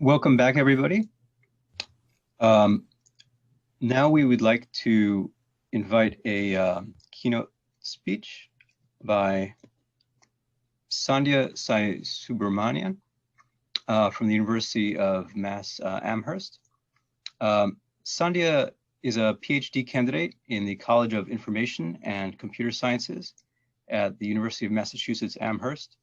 Welcome back, everybody. Now we would like to invite a keynote speech by Sandhya Sai Subramanian from the University of Mass Amherst. Sandhya is a PhD candidate in the College of Information and Computer Sciences at the University of Massachusetts Amherst.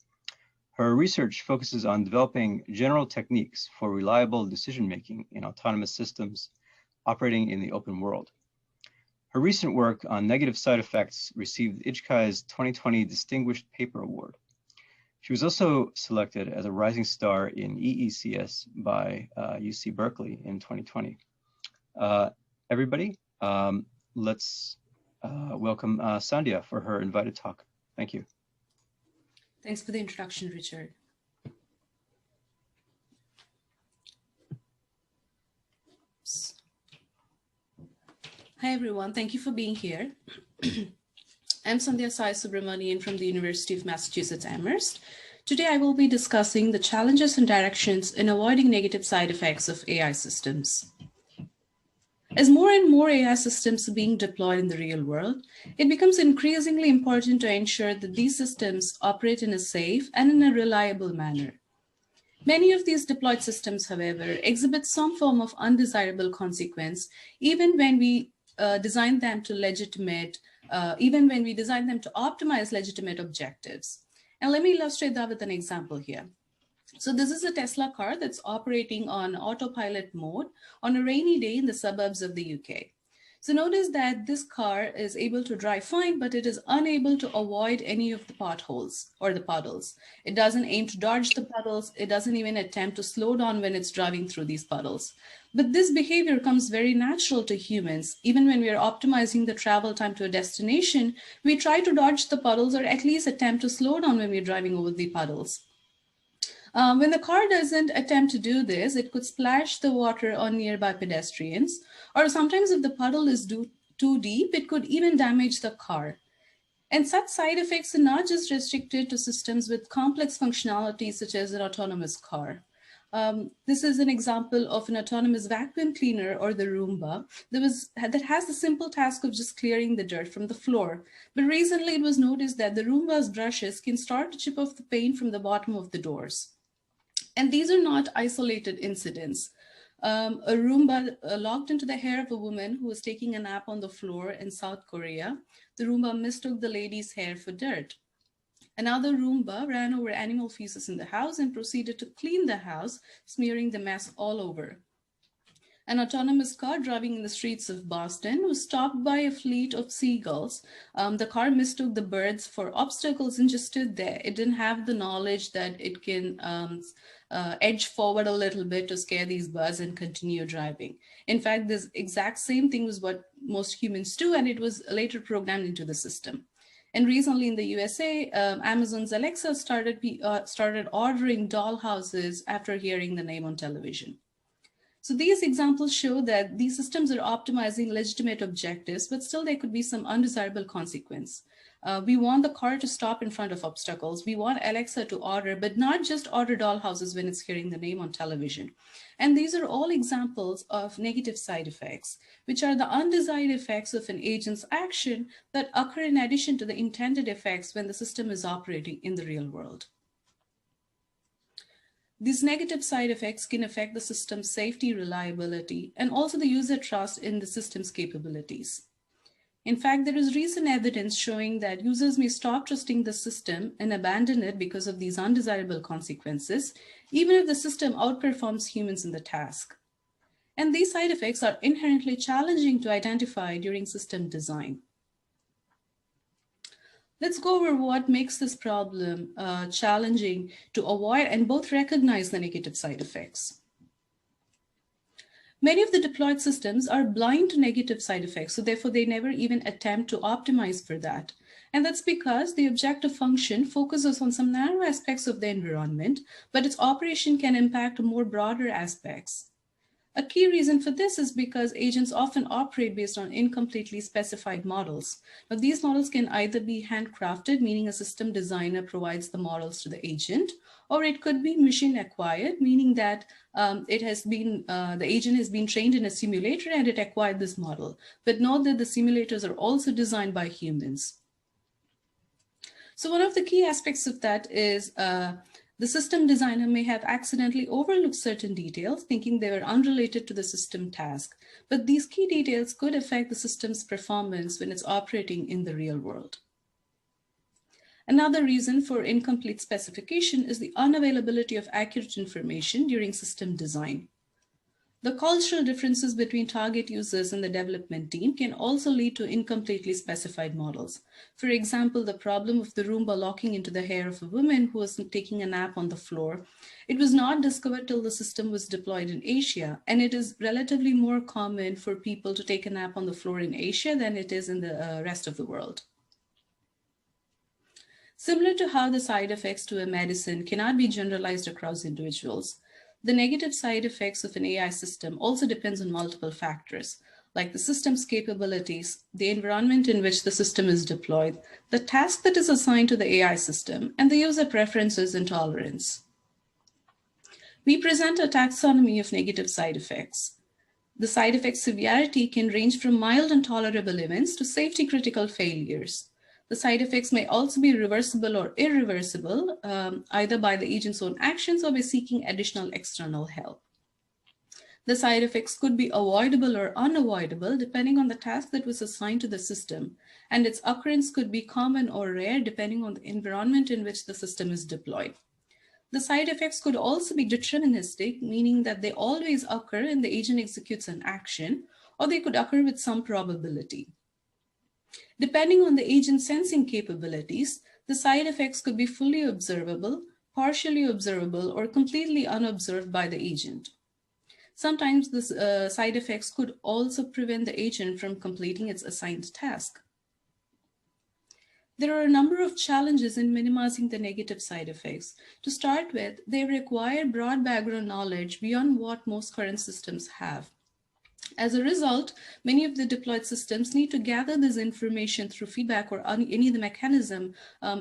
Her research focuses on developing general techniques for reliable decision-making in autonomous systems operating in the open world. Her recent work on negative side effects received hÉigeartaigh's 2020 Distinguished Paper Award. She was also selected as a rising star in EECS by UC Berkeley in 2020. Everybody, let's welcome Sandhya for her invited talk. Thank you. Thanks for the introduction, Richard. Oops. Hi, everyone. Thank you for being here. I'm Sandhya Sai Subramanian from the University of Massachusetts Amherst. Today, I will be discussing the challenges and directions in avoiding negative side effects of AI systems. As more and more AI systems are being deployed in the real world, it becomes increasingly important to ensure that these systems operate in a safe and in a reliable manner. Many of these deployed systems, however, exhibit some form of undesirable consequence, even when we design them to optimize legitimate objectives. And let me illustrate that with an example here. So this is a Tesla car that's operating on autopilot mode on a rainy day in the suburbs of the UK. So notice that this car is able to drive fine, but it is unable to avoid any of the potholes or the puddles. It doesn't aim to dodge the puddles. It doesn't even attempt to slow down when it's driving through these puddles. But this behavior comes very natural to humans. Even when we are optimizing the travel time to a destination, we try to dodge the puddles or at least attempt to slow down when we're driving over the puddles. When the car doesn't attempt to do this, it could splash the water on nearby pedestrians, or sometimes if the puddle is too deep, it could even damage the car. And such side effects are not just restricted to systems with complex functionalities such as an autonomous car. This is an example of an autonomous vacuum cleaner, or the Roomba, that has the simple task of just clearing the dirt from the floor. But recently it was noticed that the Roomba's brushes can start to chip off the paint from the bottom of the doors. And these are not isolated incidents. A Roomba locked into the hair of a woman who was taking a nap on the floor in South Korea. The Roomba mistook the lady's hair for dirt. Another Roomba ran over animal feces in the house and proceeded to clean the house, smearing the mess all over. An autonomous car driving in the streets of Boston was stopped by a fleet of seagulls. The car mistook the birds for obstacles and just stood there. It didn't have the knowledge that it can edge forward a little bit to scare these birds and continue driving. In fact, this exact same thing was what most humans do, and it was later programmed into the system. And recently in the USA, Amazon's Alexa started ordering doll houses after hearing the name on television. So these examples show that these systems are optimizing legitimate objectives, but still there could be some undesirable consequence. We want the car to stop in front of obstacles. We want Alexa to order, but not just order doll houses when it's hearing the name on television. And these are all examples of negative side effects, which are the undesired effects of an agent's action that occur in addition to the intended effects when the system is operating in the real world. These negative side effects can affect the system's safety, reliability, and also the user trust in the system's capabilities. In fact, there is recent evidence showing that users may stop trusting the system and abandon it because of these undesirable consequences, even if the system outperforms humans in the task. And these side effects are inherently challenging to identify during system design. Let's go over what makes this problem challenging to avoid and both recognize the negative side effects. Many of the deployed systems are blind to negative side effects, so therefore they never even attempt to optimize for that. And that's because the objective function focuses on some narrow aspects of the environment, but its operation can impact more broader aspects. A key reason for this is because agents often operate based on incompletely specified models. Now, these models can either be handcrafted, meaning a system designer provides the models to the agent, or it could be machine acquired, meaning that the agent has been trained in a simulator and it acquired this model. But note that the simulators are also designed by humans. So one of the key aspects of that is the system designer may have accidentally overlooked certain details, thinking they were unrelated to the system task. But these key details could affect the system's performance when it's operating in the real world. Another reason for incomplete specification is the unavailability of accurate information during system design. The cultural differences between target users and the development team can also lead to incompletely specified models. For example, the problem of the Roomba locking into the hair of a woman who was taking a nap on the floor. It was not discovered till the system was deployed in Asia, and it is relatively more common for people to take a nap on the floor in Asia than it is in the rest of the world. Similar to how the side effects to a medicine cannot be generalized across individuals, the negative side effects of an AI system also depends on multiple factors, like the system's capabilities, the environment in which the system is deployed, the task that is assigned to the AI system, and the user preferences and tolerance. We present a taxonomy of negative side effects. The side effect severity can range from mild and tolerable events to safety-critical failures. The side effects may also be reversible or irreversible, either by the agent's own actions or by seeking additional external help. The side effects could be avoidable or unavoidable depending on the task that was assigned to the system, and its occurrence could be common or rare depending on the environment in which the system is deployed. The side effects could also be deterministic, meaning that they always occur and the agent executes an action, or they could occur with some probability. Depending on the agent's sensing capabilities, the side effects could be fully observable, partially observable, or completely unobserved by the agent. Sometimes the side effects could also prevent the agent from completing its assigned task. There are a number of challenges in minimizing the negative side effects. To start with, they require broad background knowledge beyond what most current systems have. As a result, many of the deployed systems need to gather this information through feedback or any of the mechanism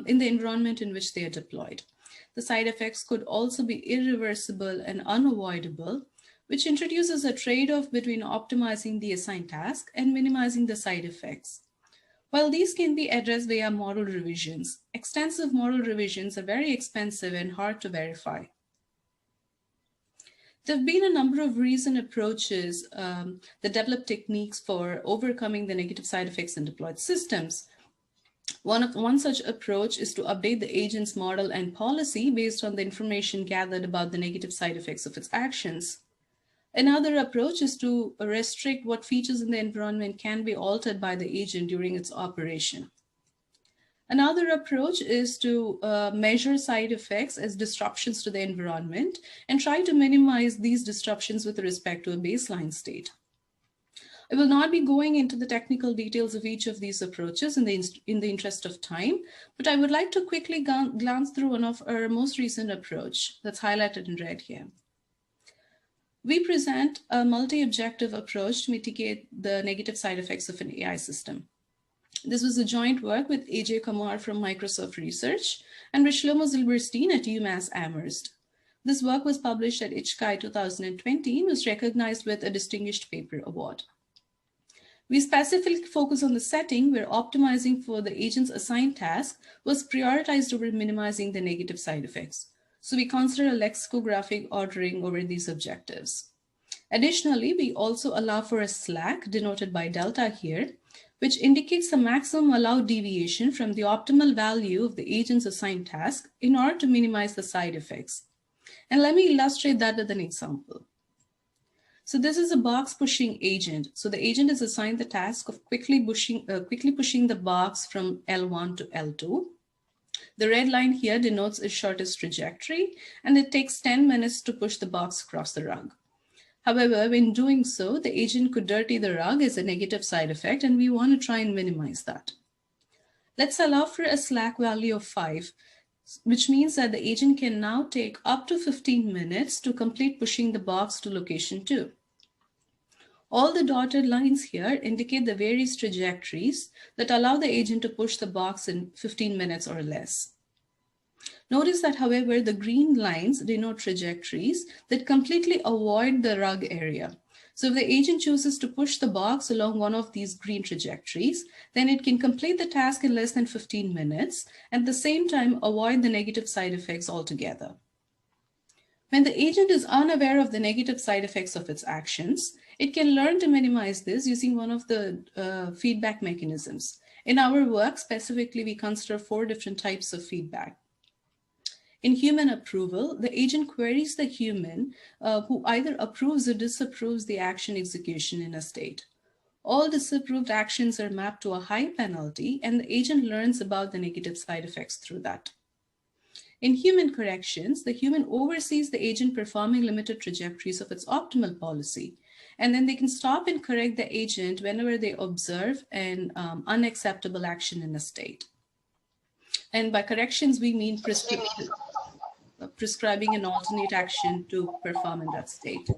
in the environment in which they are deployed. The side effects could also be irreversible and unavoidable, which introduces a trade-off between optimizing the assigned task and minimizing the side effects. While these can be addressed via model revisions, extensive model revisions are very expensive and hard to verify. There have been a number of recent approaches that develop techniques for overcoming the negative side effects in deployed systems. One such approach is to update the agent's model and policy based on the information gathered about the negative side effects of its actions. Another approach is to restrict what features in the environment can be altered by the agent during its operation. Another approach is to measure side effects as disruptions to the environment and try to minimize these disruptions with respect to a baseline state. I will not be going into the technical details of each of these approaches in the interest of time, but I would like to quickly glance through one of our most recent approach that's highlighted in red here. We present a multi-objective approach to mitigate the negative side effects of an AI system. This was a joint work with AJ Kumar from Microsoft Research and with Shlomo Zilberstein at UMass Amherst. This work was published at hÉigeartaigh 2020 and was recognized with a Distinguished Paper Award. We specifically focus on the setting where optimizing for the agent's assigned task was prioritized over minimizing the negative side effects. So we consider a lexicographic ordering over these objectives. Additionally, we also allow for a slack denoted by delta here, which indicates the maximum allowed deviation from the optimal value of the agent's assigned task in order to minimize the side effects. And let me illustrate that with an example. So this is a box pushing agent. So the agent is assigned the task of quickly pushing the box from L1 to L2. The red line here denotes its shortest trajectory, and it takes 10 minutes to push the box across the rug. However, when doing so, the agent could dirty the rug as a negative side effect, and we want to try and minimize that. Let's allow for a slack value of 5, which means that the agent can now take up to 15 minutes to complete pushing the box to location 2. All the dotted lines here indicate the various trajectories that allow the agent to push the box in 15 minutes or less. Notice that, however, the green lines denote trajectories that completely avoid the rug area. So if the agent chooses to push the box along one of these green trajectories, then it can complete the task in less than 15 minutes, and at the same time avoid the negative side effects altogether. When the agent is unaware of the negative side effects of its actions, it can learn to minimize this using one of the feedback mechanisms. In our work, specifically, we consider 4 different types of feedback. In human approval, the agent queries the human who either approves or disapproves the action execution in a state. All disapproved actions are mapped to a high penalty, and the agent learns about the negative side effects through that. In human corrections, the human oversees the agent performing limited trajectories of its optimal policy, and then they can stop and correct the agent whenever they observe an unacceptable action in a state. And by corrections, we mean prescribing an alternate action to perform in that state.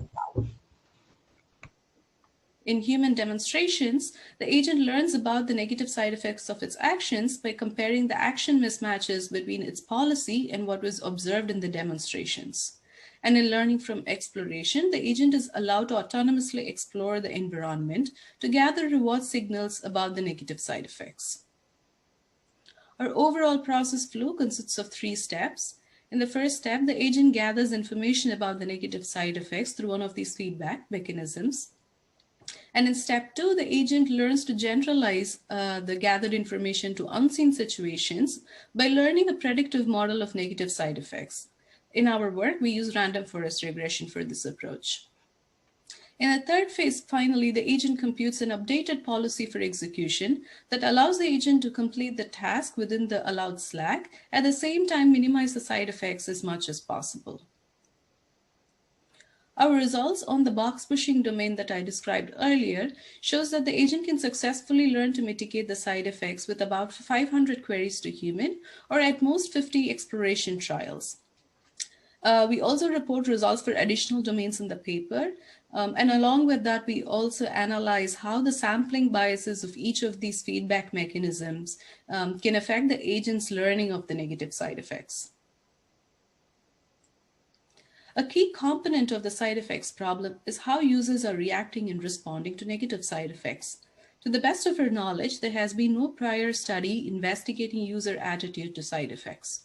In human demonstrations, the agent learns about the negative side effects of its actions by comparing the action mismatches between its policy and what was observed in the demonstrations. And in learning from exploration, the agent is allowed to autonomously explore the environment to gather reward signals about the negative side effects. Our overall process flow consists of 3 steps. In the first step, the agent gathers information about the negative side effects through one of these feedback mechanisms. And in step 2, the agent learns to generalize the gathered information to unseen situations by learning a predictive model of negative side effects. In our work, we use random forest regression for this approach. In the third phase, finally, the agent computes an updated policy for execution that allows the agent to complete the task within the allowed slack, at the same time minimize the side effects as much as possible. Our results on the box pushing domain that I described earlier shows that the agent can successfully learn to mitigate the side effects with about 500 queries to human, or at most 50 exploration trials. We also report results for additional domains in the paper. And along with that, we also analyze how the sampling biases of each of these feedback mechanisms can affect the agent's learning of the negative side effects. A key component of the side effects problem is how users are reacting and responding to negative side effects. To the best of our knowledge, there has been no prior study investigating user attitude to side effects.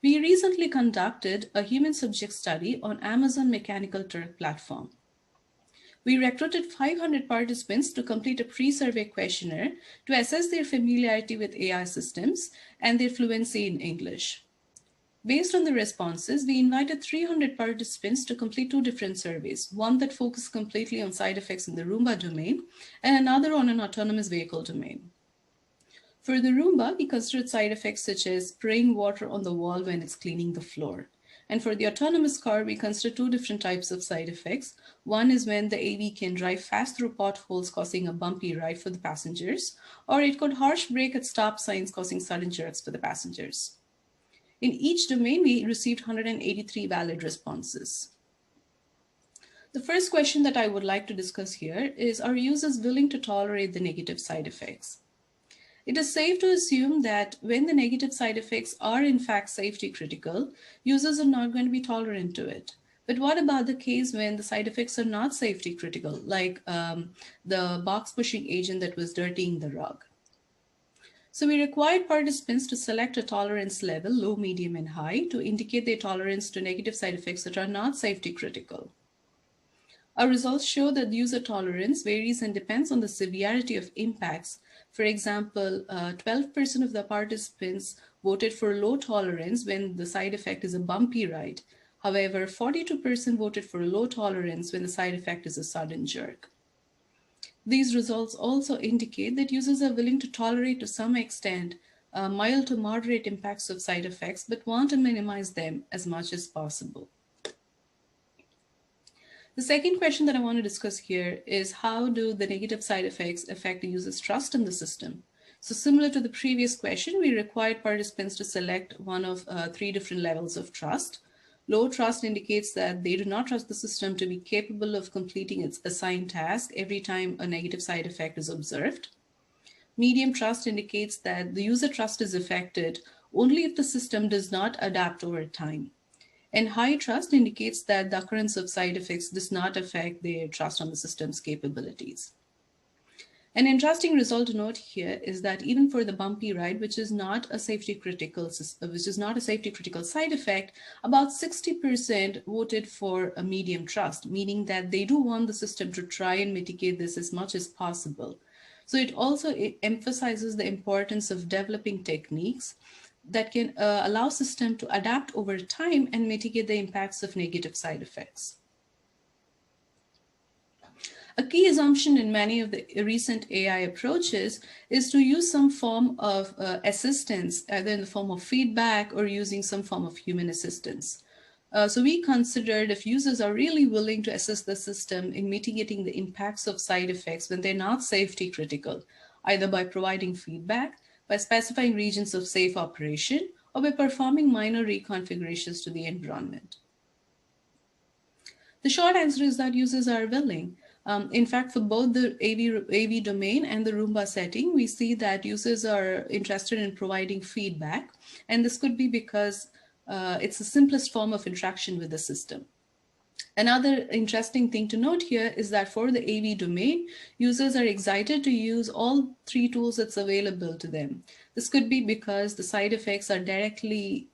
We recently conducted a human subject study on Amazon Mechanical Turk platform. We recruited 500 participants to complete a pre-survey questionnaire to assess their familiarity with AI systems and their fluency in English. Based on the responses, we invited 300 participants to complete 2 different surveys, one that focused completely on side effects in the Roomba domain and another on an autonomous vehicle domain. For the Roomba, we considered side effects such as spraying water on the wall when it's cleaning the floor. And for the autonomous car, we considered 2 different types of side effects. One is when the AV can drive fast through potholes, causing a bumpy ride for the passengers, or it could harsh brake at stop signs, causing sudden jerks for the passengers. In each domain, we received 183 valid responses. The first question that I would like to discuss here is, are users willing to tolerate the negative side effects? It is safe to assume that when the negative side effects are in fact safety critical, users are not going to be tolerant to it. But what about the case when the side effects are not safety critical, like the box pushing agent that was dirtying the rug? So we required participants to select a tolerance level, low, medium, and high, to indicate their tolerance to negative side effects that are not safety critical. Our results show that user tolerance varies and depends on the severity of impacts. For example, 12% of the participants voted for low tolerance when the side effect is a bumpy ride. However, 42% voted for low tolerance when the side effect is a sudden jerk. These results also indicate that users are willing to tolerate to some extent mild to moderate impacts of side effects, but want to minimize them as much as possible. The second question that I want to discuss here is, how do the negative side effects affect the user's trust in the system? So similar to the previous question, we required participants to select one of 3 different levels of trust. Low trust indicates that they do not trust the system to be capable of completing its assigned task every time a negative side effect is observed. Medium trust indicates that the user trust is affected only if the system does not adapt over time. And high trust indicates that the occurrence of side effects does not affect their trust on the system's capabilities. An interesting result to note here is that even for the bumpy ride, which is not a safety critical side effect, about 60% voted for a medium trust, meaning that they do want the system to try and mitigate this as much as possible. So it also emphasizes the importance of developing techniques that can allow system to adapt over time and mitigate the impacts of negative side effects. A key assumption in many of the recent AI approaches is to use some form of assistance, either in the form of feedback or using some form of human assistance. So we considered if users are really willing to assist the system in mitigating the impacts of side effects when they're not safety critical, either by providing feedback, by specifying regions of safe operation, or by performing minor reconfigurations to the environment. The short answer is that users are willing. In fact, for both the AV domain and the Roomba setting, we see that users are interested in providing feedback. And this could be because it's the simplest form of interaction with the system. Another interesting thing to note here is that for the AV domain, users are excited to use all three tools that's available to them. This could be because the side effects are directly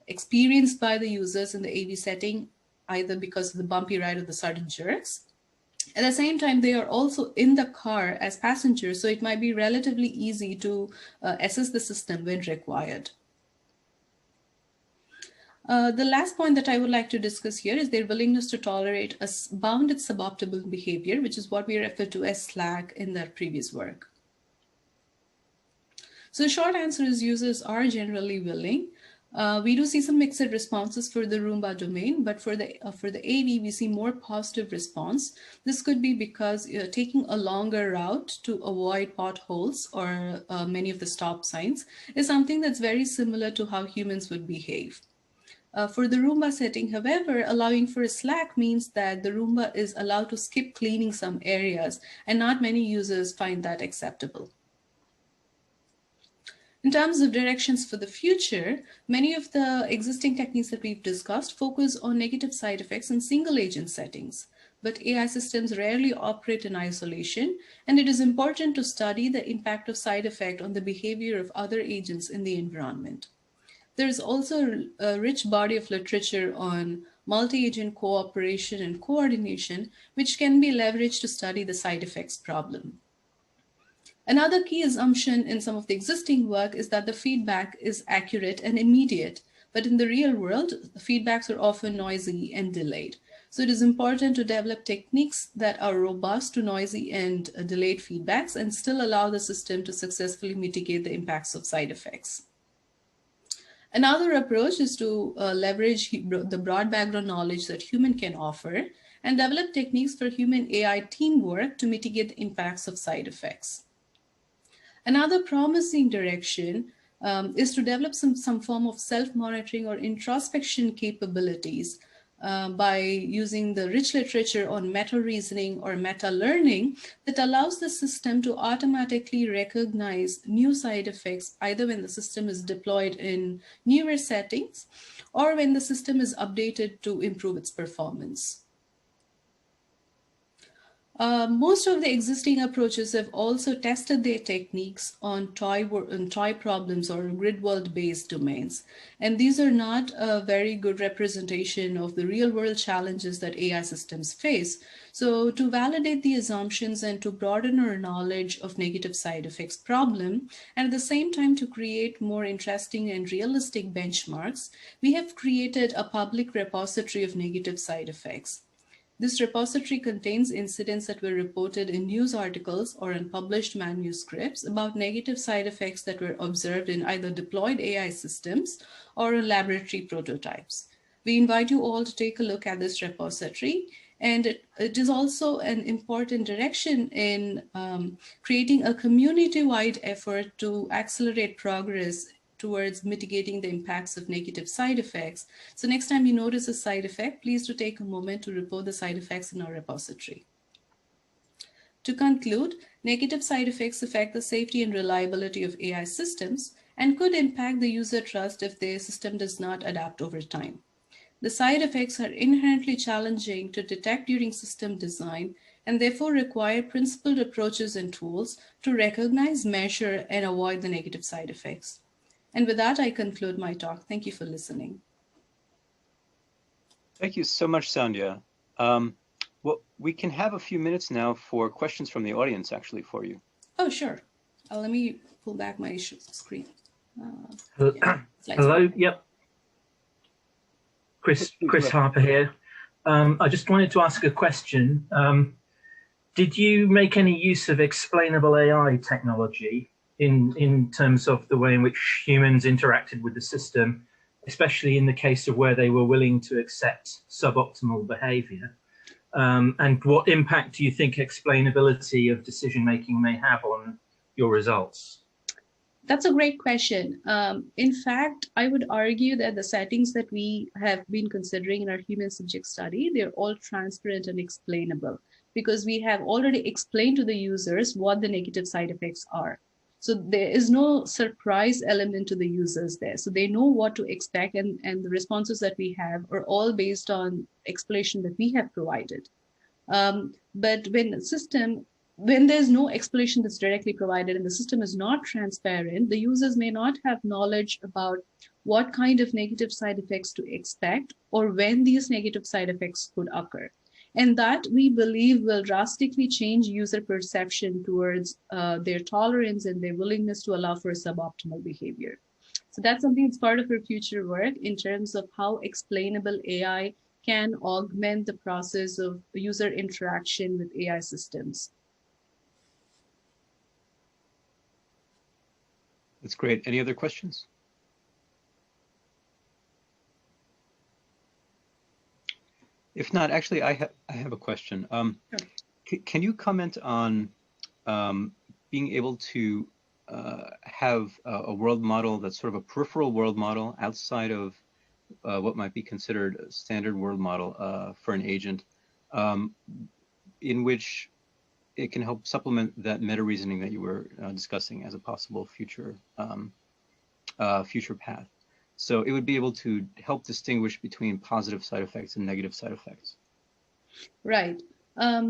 experienced by the users in the AV setting, either because of the bumpy ride or the sudden jerks. At the same time, they are also in the car as passengers, so it might be relatively easy to assess the system when required. The last point that I would like to discuss here is their willingness to tolerate a bounded suboptimal behavior, which is what we refer to as slack in their previous work. So the short answer is users are generally willing. We do see some mixed responses for the Roomba domain, but for the AV, we see more positive response. This could be because taking a longer route to avoid potholes or many of the stop signs is something that's very similar to how humans would behave. For the Roomba setting, however, allowing for a slack means that the Roomba is allowed to skip cleaning some areas, and not many users find that acceptable. In terms of directions for the future, many of the existing techniques that we've discussed focus on negative side effects in single agent settings, but AI systems rarely operate in isolation, and it is important to study the impact of side effect on the behavior of other agents in the environment. There is also a rich body of literature on multi-agent cooperation and coordination, which can be leveraged to study the side effects problem. Another key assumption in some of the existing work is that the feedback is accurate and immediate, but in the real world, the feedbacks are often noisy and delayed. So it is important to develop techniques that are robust to noisy and delayed feedbacks and still allow the system to successfully mitigate the impacts of side effects. Another approach is to leverage the broad background knowledge that human can offer and develop techniques for human AI teamwork to mitigate the impacts of side effects. Another promising direction is to develop some form of self-monitoring or introspection capabilities by using the rich literature on meta-reasoning or meta-learning that allows the system to automatically recognize new side effects, either when the system is deployed in newer settings or when the system is updated to improve its performance. Most of the existing approaches have also tested their techniques on toy problems or grid world-based domains. And these are not a very good representation of the real-world challenges that AI systems face. So to validate the assumptions and to broaden our knowledge of negative side effects problem, and at the same time to create more interesting and realistic benchmarks, we have created a public repository of negative side effects. This repository contains incidents that were reported in news articles or in published manuscripts about negative side effects that were observed in either deployed AI systems or in laboratory prototypes. We invite you all to take a look at this repository, and it is also an important direction in creating a community-wide effort to accelerate progress towards mitigating the impacts of negative side effects. So next time you notice a side effect, please do take a moment to report the side effects in our repository. To conclude, negative side effects affect the safety and reliability of AI systems and could impact the user trust if their system does not adapt over time. The side effects are inherently challenging to detect during system design and therefore require principled approaches and tools to recognize, measure, and avoid the negative side effects. And with that, I conclude my talk. Thank you for listening. Thank you so much, Cynthia. Well, we can have a few minutes now for questions from the audience, actually, for you. Oh, sure. Let me pull back my screen. Hello, yep. Chris Harper here. I just wanted to ask a question. Did you make any use of explainable AI technology in terms of the way in which humans interacted with the system, especially in the case of where they were willing to accept suboptimal behavior? And what impact do you think explainability of decision-making may have on your results? That's a great question. In fact, I would argue that the settings that we have been considering in our human subject study, they're all transparent and explainable because we have already explained to the users what the negative side effects are. So there is no surprise element to the users there. So they know what to expect, and the responses that we have are all based on explanation that we have provided. But when there's no explanation that's directly provided and the system is not transparent, the users may not have knowledge about what kind of negative side effects to expect or when these negative side effects could occur. And that, we believe, will drastically change user perception towards their tolerance and their willingness to allow for suboptimal behavior. So that's something that's part of our future work in terms of how explainable AI can augment the process of user interaction with AI systems. That's great. Any other questions? If not, actually, I have a question. Sure. Can you comment on being able to have a world model that's sort of a peripheral world model outside of what might be considered a standard world model for an agent, in which it can help supplement that meta reasoning that you were discussing as a possible future future path? So it would be able to help distinguish between positive side effects and negative side effects. Right.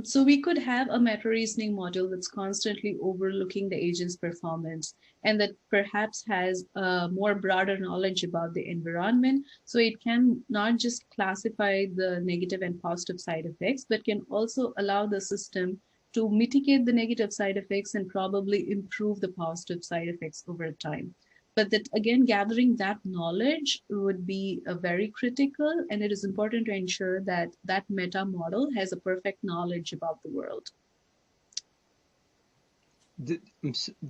So we could have a meta reasoning model that's constantly overlooking the agent's performance and that perhaps has more broader knowledge about the environment. So it can not just classify the negative and positive side effects, but can also allow the system to mitigate the negative side effects and probably improve the positive side effects over time. But that, again, gathering that knowledge would be very critical, and it is important to ensure that that meta model has a perfect knowledge about the world.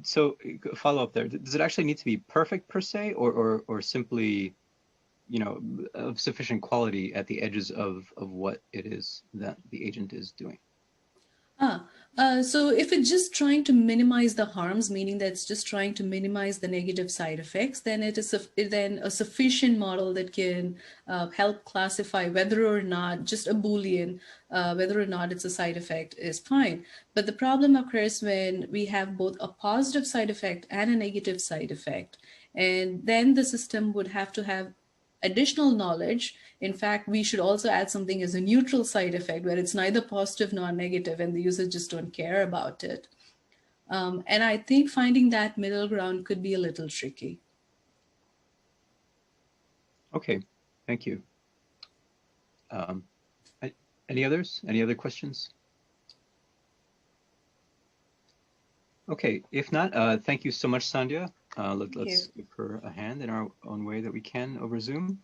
So follow up there, does it actually need to be perfect per se, or simply, you know, of sufficient quality at the edges of what it is that the agent is doing? So if it's just trying to minimize the harms, meaning that it's just trying to minimize the negative side effects, then it is a sufficient model that can help classify whether or not, just a Boolean, whether or not it's a side effect is fine. But the problem occurs when we have both a positive side effect and a negative side effect. And then the system would have to have additional knowledge. In fact, we should also add something as a neutral side effect where it's neither positive nor negative and the users just don't care about it. And I think finding that middle ground could be a little tricky. Okay, thank you. Any others? Any other questions? Okay, if not, thank you so much, Cynthia. Let's give her a hand in our own way that we can over Zoom.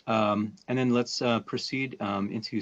And then let's proceed into